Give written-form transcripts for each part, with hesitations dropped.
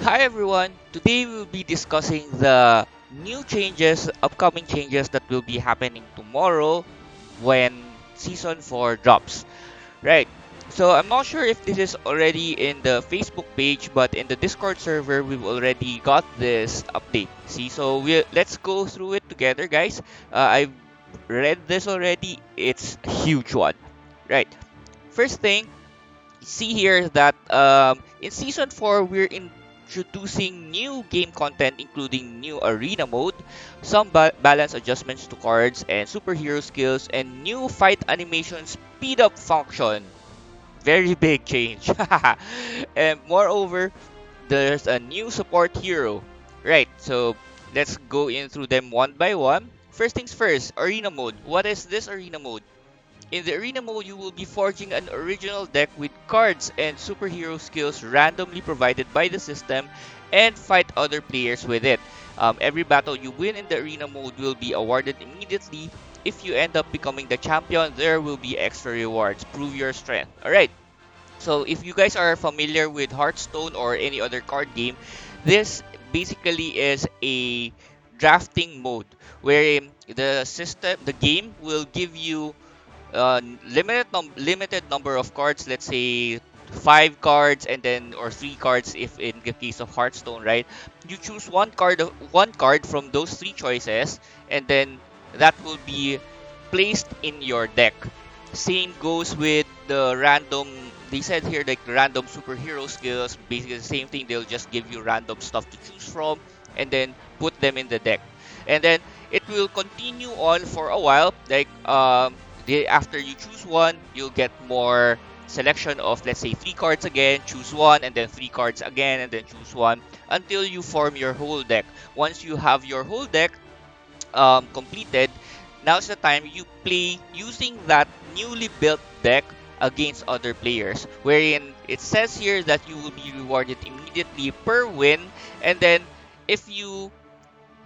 Hi everyone, today we'll be discussing the new changes, upcoming changes that will be happening tomorrow when Season 4 drops. Right, so I'm not sure if this is already in the Facebook page, but in the Discord server we've already got this update. See, so let's go through it together guys. I've read this already, it's a huge one. Right, first thing, see here that in season 4 we're introducing new game content including new arena mode, some balance adjustments to cards and superhero skills, and new fight animation speed up function. Very big change. And moreover, there's a new support hero. Right, so let's go in through them one by one. First things first, arena mode. What is this arena mode? In the arena mode, you will be forging an original deck with cards and superhero skills randomly provided by the system and fight other players with it. Every battle you win in the arena mode will be awarded immediately. If you end up becoming the champion, there will be extra rewards. Prove your strength. Alright, so if you guys are familiar with Hearthstone or any other card game, this basically is a drafting mode wherein the game will give you limited number of cards. Let's say 5 cards, and then or 3 cards if in the case of Hearthstone, right? You choose one card from those 3 choices, and then that will be placed in your deck. Same goes with the random. They said here like random superhero skills. Basically the same thing. They'll just give you random stuff to choose from, and then put them in the deck, and then it will continue on for a while. Like after you choose one, you'll get more selection of, let's say, 3 cards again, choose one, and then 3 cards again, and then choose one until you form your whole deck. Once you have your whole deck completed, now's the time you play using that newly built deck against other players, wherein it says here that you will be rewarded immediately per win, and then if you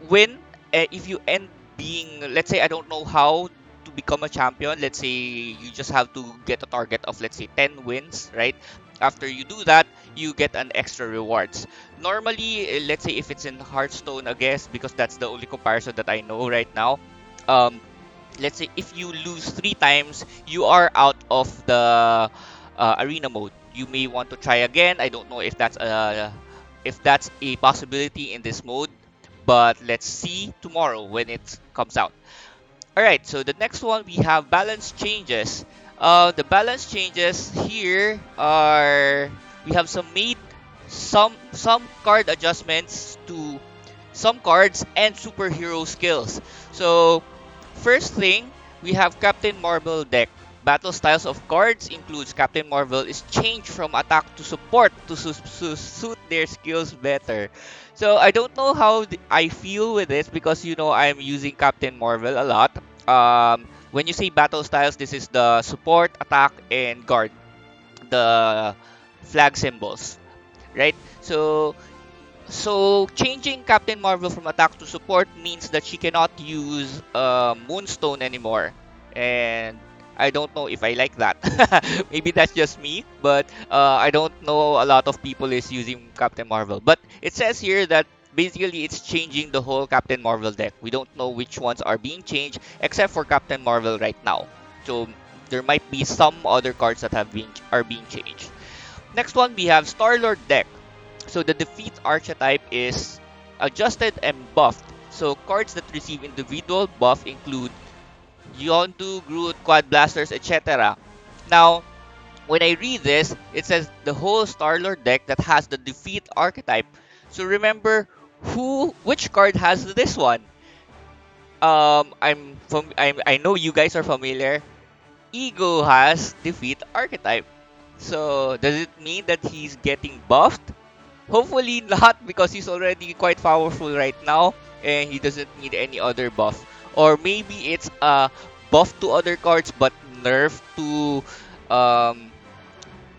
win, if you end being, let's say, I don't know how to become a champion. Let's say you just have to get a target of, let's say, 10 wins, right? After you do that, you get an extra rewards. Normally, let's say if it's in Hearthstone, I guess, because that's the only comparison that I know right now. Um, let's say if you lose 3 times, you are out of the arena mode. You may want to try again. I don't know if that's a possibility in this mode, but let's see tomorrow when it comes out. All right, so the next one we have balance changes. The balance changes here are, we have some card adjustments to some cards and superhero skills. So first thing, we have Captain Marvel deck. Battle styles of cards includes Captain Marvel is changed from attack to support to suit their skills better. So I don't know how I feel with this, because I'm using Captain Marvel a lot. When you say battle styles, this is the support, attack, and guard, the flag symbols, right? So changing Captain Marvel from attack to support means that she cannot use Moonstone anymore, and I don't know if I like that. Maybe that's just me, but I don't know a lot of people is using Captain Marvel. But it says here that basically it's changing the whole Captain Marvel deck. We don't know which ones are being changed except for Captain Marvel right now. So there might be some other cards that are being changed. Next one, we have Star-Lord deck. So the defeat archetype is adjusted and buffed. So cards that receive individual buff include Yondu, Groot, Quad Blasters, etc. Now, when I read this, it says the whole Star-Lord deck that has the defeat archetype. So remember which card has this one? I know you guys are familiar. Ego has defeat archetype. So does it mean that he's getting buffed? Hopefully not, because he's already quite powerful right now and he doesn't need any other buff. Or maybe it's a buff to other cards but nerf to um,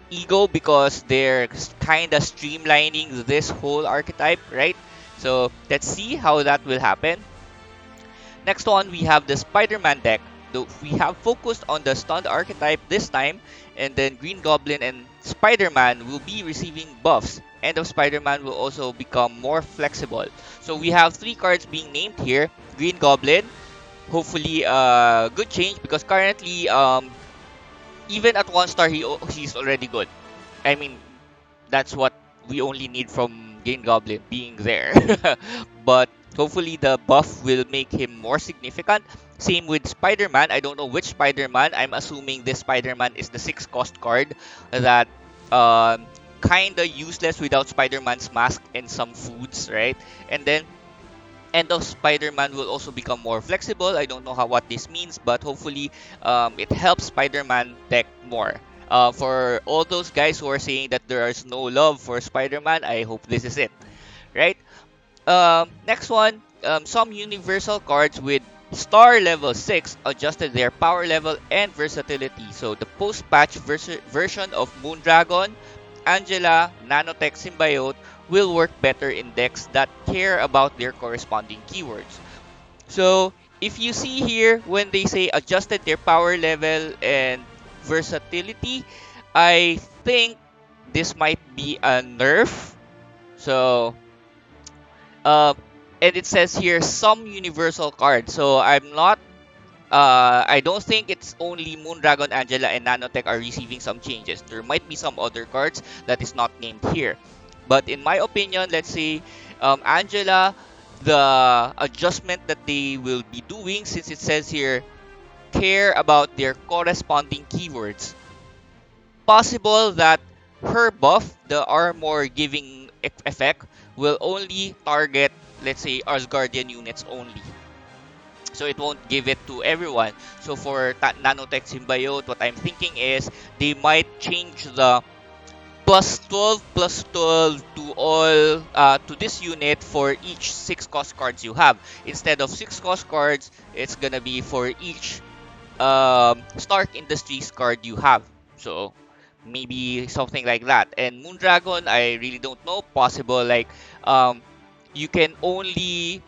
Ego, because they're kind of streamlining this whole archetype, right? So let's see how that will happen. Next one, we have the Spider-Man deck. we have focused on the stunned archetype this time, and then Green Goblin and Spider-Man will be receiving buffs. End of Spider-Man will also become more flexible. So we have three cards being named here. Green Goblin, hopefully a good change because currently even at 1 star he's already good. I mean, that's what we only need from Green Goblin being there. But hopefully the buff will make him more significant. Same with Spider-Man. I don't know which Spider-Man. I'm assuming this Spider-Man is the 6 cost card that kinda useless without Spider-Man's mask and some foods, right? And then End of Spider-Man will also become more flexible. I don't know what this means, but hopefully it helps Spider-Man deck more. For all those guys who are saying that there is no love for Spider-Man, I hope this is it, right? Next one, some universal cards with star level 6 adjusted their power level and versatility. So the post-patch version of Moondragon, Angela, Nanotech Symbiote will work better in decks that care about their corresponding keywords. So if you see here when they say adjusted their power level and versatility, I think this might be a nerf. So uh, and it says here some universal cards. So I don't think it's only Moondragon, Angela, and Nanotech are receiving some changes. There might be some other cards that is not named here. But in my opinion, let's say Angela, the adjustment that they will be doing, since it says here, care about their corresponding keywords. Possible that her buff, the armor giving effect, will only target, let's say, Asgardian units only. So it won't give it to everyone. So for Nanotech Symbiote, what I'm thinking is they might change the plus 12 to all to this unit for each 6 cost cards you have. Instead of 6 cost cards, it's gonna be for each Stark Industries card you have. So maybe something like that. And Moondragon, I really don't know. Possible like um, you can only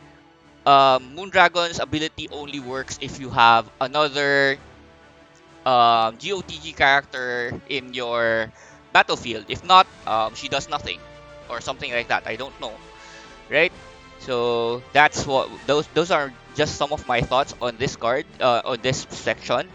Moondragon's ability only works if you have another GOTG character in your battlefield. If not, she does nothing or something like that. I don't know, right? So that's what those are just some of my thoughts on this card on this section.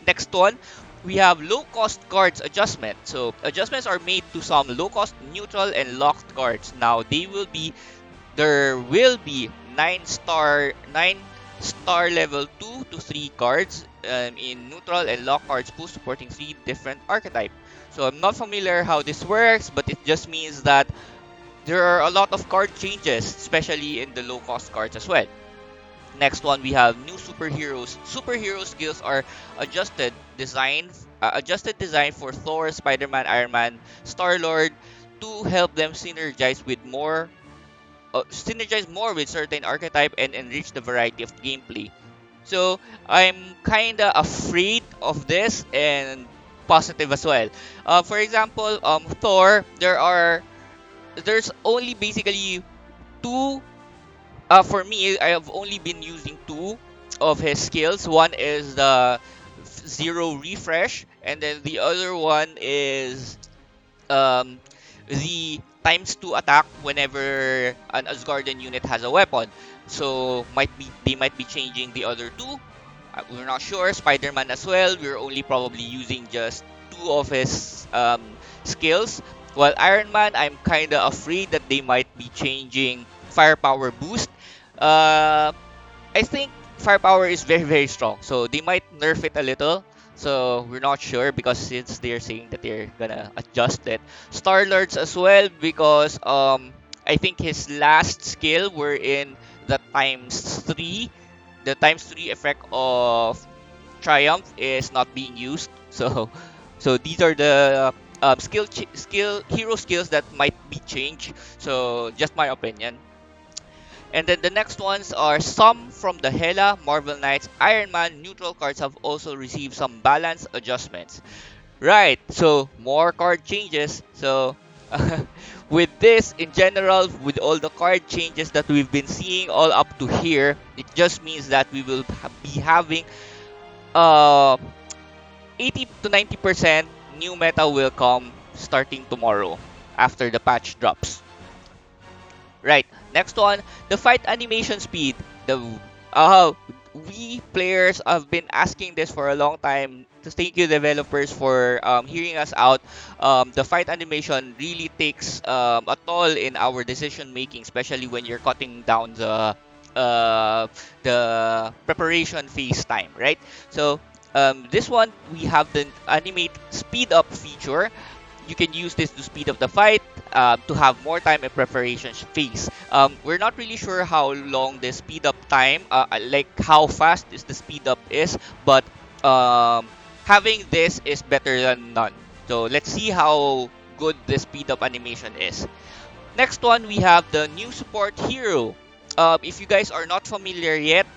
Next one, we have low cost cards adjustment. So adjustments are made to some low cost, neutral, and locked cards. Now there will be 9 star level 2 to 3 cards in neutral and lock cards pool supporting 3 different archetypes. So I'm not familiar how this works, but it just means that there are a lot of card changes, especially in the low cost cards as well. Next one, we have new superheroes. Superhero skills are adjusted design for Thor, Spider-Man, Iron Man, Star-Lord to help them synergize more with certain archetype and enrich the variety of gameplay. So I'm kinda afraid of this and positive as well. For example, Thor, there's only basically two. For me, I have only been using two of his skills. One is the zero refresh, and then the other one is um, the times 2 attack whenever an Asgardian unit has a weapon. So they might be changing the other two. We're not sure. Spider-Man as well. We're only probably using just two of his skills. While Iron Man, I'm kind of afraid that they might be changing firepower boost. Uh, I think firepower is very very strong, so they might nerf it a little. So we're not sure because since they're saying that they're gonna adjust it. Star Lords as well because I think his last skill were in the times three. The times three effect of Triumph is not being used. So these are the skill hero skills that might be changed. So just my opinion. And then the next ones are some from the Hela, Marvel Knights, Iron Man neutral cards have also received some balance adjustments. Right, so more card changes. So with this in general, with all the card changes that we've been seeing all up to here, it just means that we will be having uh 80 to 90% new meta will come starting tomorrow after the patch drops. Right. Next one, the fight animation speed. The uh we players have been asking this for a long time. So thank you developers for hearing us out. The fight animation really takes a toll in our decision making, especially when you're cutting down uh, the preparation phase time, right? So this one we have the animate speed up feature. You can use this to speed up the fight, to have more time in preparation phase. We're not really sure how long the speed up time, like how fast is the speed up is, but um, having this is better than none. So let's see how good the speed up animation is. Next one, we have the new support hero. If you guys are not familiar yet,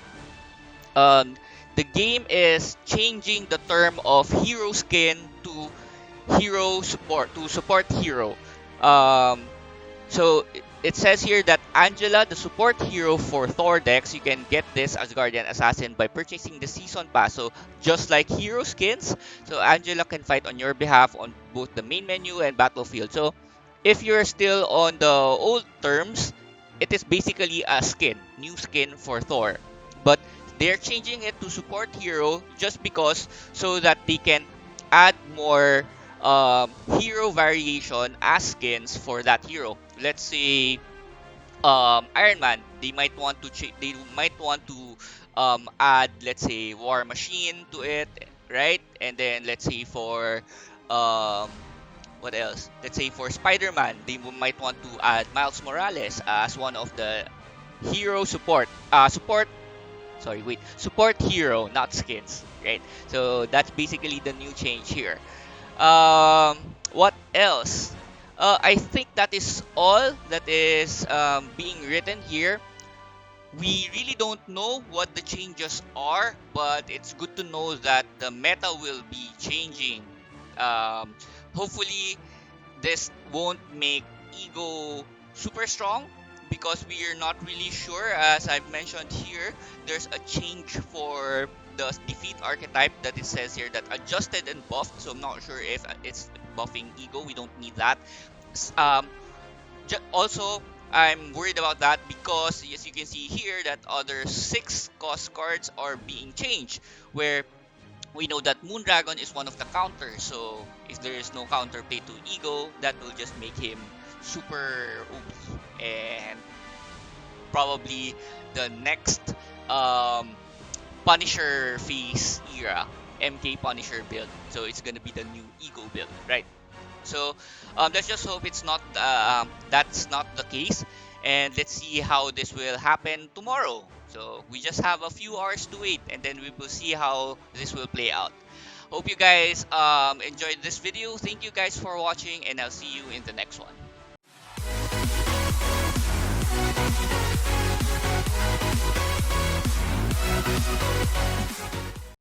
um, the game is changing the term of hero skin to hero support, to support hero. Um, so it says here that Angela, the support hero for Thor decks, you can get this as Guardian Assassin by purchasing the season pass. So just like hero skins, so Angela can fight on your behalf on both the main menu and battlefield. So if you're still on the old terms, it is basically a skin, new skin for Thor. But they're changing it to support hero just because so that they can add more hero variation as skins for that hero. Let's say Iron Man, they might want to they might want to add, let's say, War Machine to it, right? And then let's say for um, what else? Let's say for Spider-Man, they might want to add Miles Morales as one of the hero support. Support. Sorry, wait. Support hero, not skins, right? So that's basically the new change here. What else? I think that is all that is being written here. We really don't know what the changes are, but it's good to know that the meta will be changing. Hopefully, this won't make ego super strong because we are not really sure. As I've mentioned here, there's a change for the defeat archetype that it says here that adjusted and buffed. So I'm not sure if it's buffing ego. We don't need that. S- Um, Also, I'm worried about that because as you can see here that other six cost cards are being changed where we know that Moondragon is one of the counters, so if there is no counterplay to Ego, that will just make him super OP. And probably the next um, Punisher phase era, MK Punisher build. So it's gonna be the new Ego build, right? So let's just hope it's not that's not the case, and let's see how this will happen tomorrow. So we just have a few hours to wait, and then we will see how this will play out. Hope you guys enjoyed this video. Thank you guys for watching, and I'll see you in the next one.